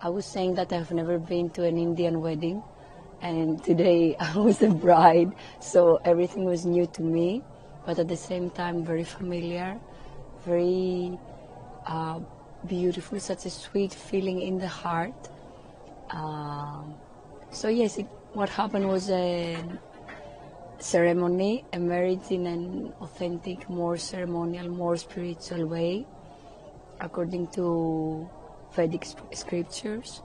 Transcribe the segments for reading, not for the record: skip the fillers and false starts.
I was saying that I've never been to an Indian wedding, and today I was a bride, so everything was new to me, but at the same time very familiar, very uh, beautiful, such a sweet feeling in the heart. So yes, what happened was a ceremony, a marriage in an authentic, more ceremonial, more spiritual way, according to Vedic scriptures.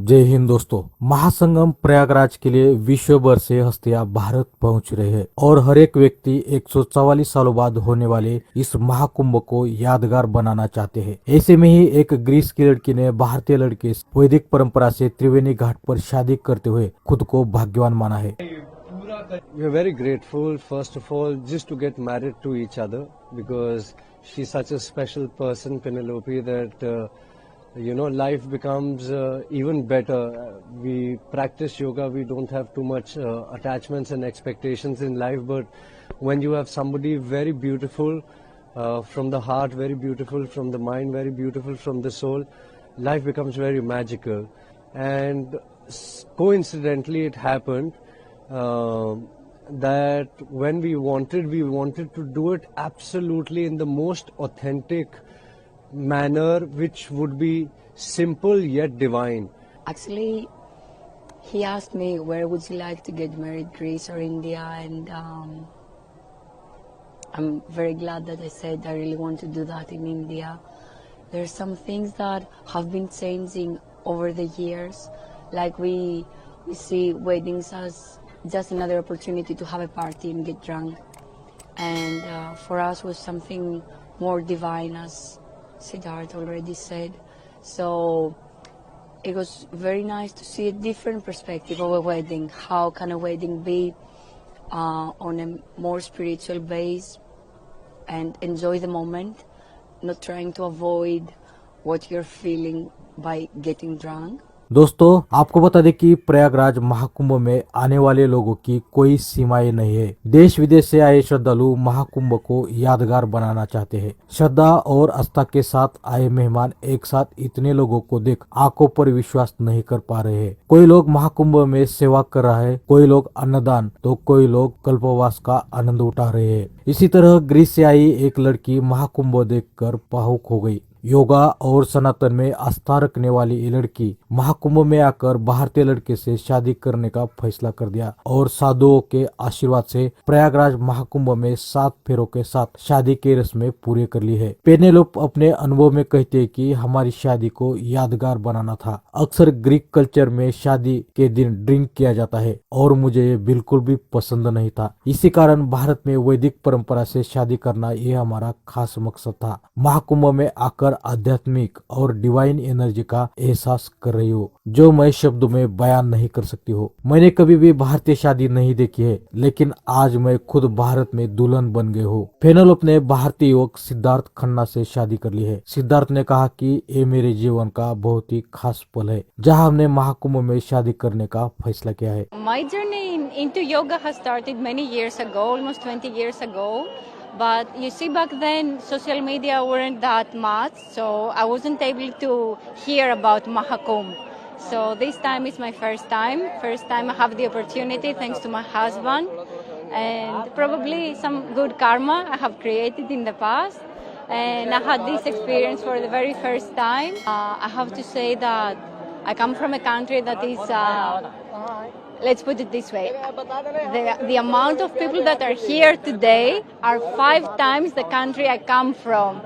जय हिंद दोस्तों। महासंगम प्रयागराज के लिए विश्व भर से हस्तियां भारत पहुंच रहे हैं और हर एक व्यक्ति 144 सालों बाद होने वाले इस महाकुंभ को यादगार बनाना चाहते हैं। ऐसे में ही एक ग्रीस की लड़की ने भारतीय लड़के वैदिक परंपरा से त्रिवेणी घाट पर शादी करते हुए खुद को भाग्यवान माना है। We are very grateful, first of all, just to get married to each other, because she's such a special person, Penelope, that life becomes even better. We practice yoga, we don't have too much attachments and expectations in life, but when you have somebody very beautiful from the heart, very beautiful from the mind, very beautiful from the soul, life becomes very magical. And coincidentally, it happened that when we wanted to do it absolutely in the most authentic manner, which would be simple yet divine. Actually, he asked me, where would you like to get married, Greece or India? And I'm very glad that I said I really want to do that in India. There are some things that have been changing over the years, like we see weddings as just another opportunity to have a party and get drunk. And for us was something more divine, as Siddharth already said. So it was very nice to see a different perspective of a wedding. How can a wedding be on a more spiritual base and enjoy the moment, not trying to avoid what you're feeling by getting drunk. दोस्तों, आपको बता दें कि प्रयागराज महाकुंभ में आने वाले लोगों की कोई सीमाएं नहीं है। देश विदेश से आए श्रद्धालु महाकुंभ को यादगार बनाना चाहते हैं। श्रद्धा और आस्था के साथ आए मेहमान एक साथ इतने लोगों को देख आंखों पर विश्वास नहीं कर पा रहे हैं। कोई लोग महाकुंभ में सेवा कर रहा है, कोई लोग अन्नदान, तो कोई लोग कल्पवास का आनंद उठा रहे हैं। इसी तरह ग्रीस से आई एक लड़की महाकुंभ देखकर भावुक हो गई। योगा और सनातन में आस्था रखने वाली ये लड़की महाकुंभ में आकर भारतीय लड़के से शादी करने का फैसला कर दिया और साधुओं के आशीर्वाद से प्रयागराज महाकुंभ में 7 फेरों के साथ शादी की रस्में पूरी कर ली है। पेनेलोप अपने अनुभव में कहते हैं कि हमारी शादी को यादगार बनाना था। अक्सर ग्रीक कल्चर में शादी के दिन ड्रिंक किया जाता है और मुझे ये बिल्कुल भी पसंद नहीं था। इसी कारण भारत में वैदिक परंपरा से शादी करना ये हमारा खास मकसद था। महाकुंभ में आकर आध्यात्मिक और डिवाइन एनर्जी का एहसास कर रही हो, जो मैं शब्दों में बयान नहीं कर सकती हो। मैंने कभी भी भारतीय शादी नहीं देखी है, लेकिन आज मैं खुद भारत में दुल्हन बन गई हूँ। पेनेलोप ने भारतीय युवक सिद्धार्थ खन्ना से शादी कर ली है। सिद्धार्थ ने कहा कि ये मेरे जीवन का बहुत ही खास पल है, जहाँ हमने महाकुंभ में शादी करने का फैसला किया है। My journey into yoga has started many years ago, almost 20 years ago. But you see, back then social media weren't that much, so I wasn't able to hear about Mahakumbh. So this time is my first time. First time I have the opportunity, thanks to my husband, and probably some good karma I have created in the past. And I had this experience for the very first time. I have to say that I come from a country that is let's put it this way, the amount of people that are here today are 5 times the country I come from.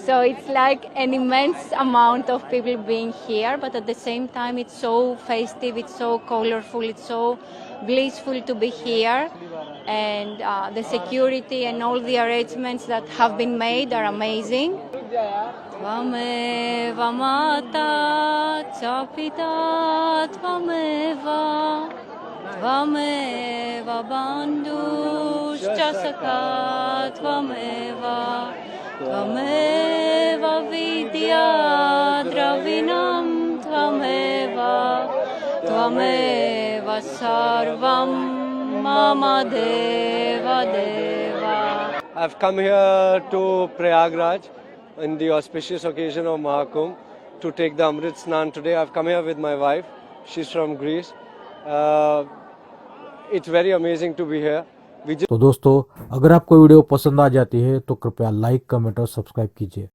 So it's like an immense amount of people being here, but at the same time it's so festive, it's so colorful, it's so blissful to be here. And the security and all the arrangements that have been made are amazing. Tvameva mata cha pita tvameva त्वमेव बन्धुश्च सखा त्वमेव त्वमेव विद्या द्रविणं त्वमेव त्वमेव सर्वं मम देव देव. I've come here to Prayagraj in the auspicious occasion of Mahakumbh to take the Amrit Snan today. I've come here with my wife. She's from Greece. It's very amazing to be here. तो दोस्तों, अगर आपको video पसंद आ जाती है तो कृपया like, comment और सब्सक्राइब कीजिए।